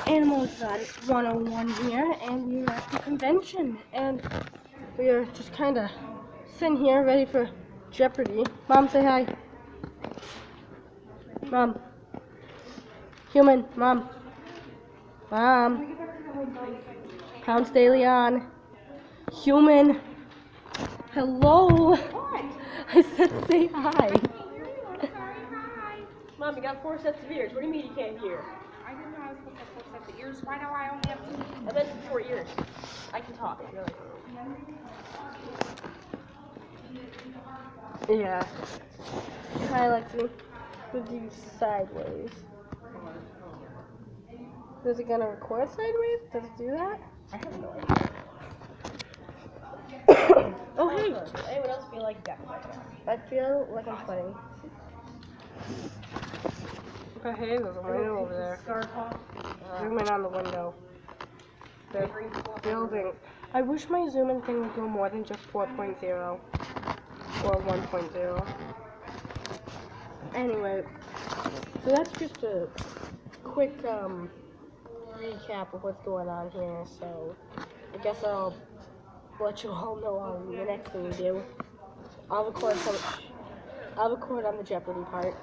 Animal Exotics 101 here, and we're at the convention, and we are just kind of sitting here ready for Jeopardy. Mom, say hi. Mom. Human. Mom. Mom. Pounce De Leon. Human. Hello. What? I said say hi. I'm sorry, hi. Mom, you got 4 sets of ears. What do you mean you can't hear? I didn't know I was supposed to have 4 sets of ears. Why do I only have 2? I bet 4 ears. I can talk, really. Yeah. Hi, Lexi. We'll do sideways. Is it gonna record sideways? Does it do that? I have no idea. Oh, hey! Anyone else feel like that? I feel like I'm sweating. Oh, hey, there's a window over there. Zoom in on the window. The building. I wish my zoom in thing would do more than just 4.0 or 1.0. Anyway, so that's just a quick recap of what's going on here. So I guess I'll let you all know on the next thing we do. I'll record on the Jeopardy part.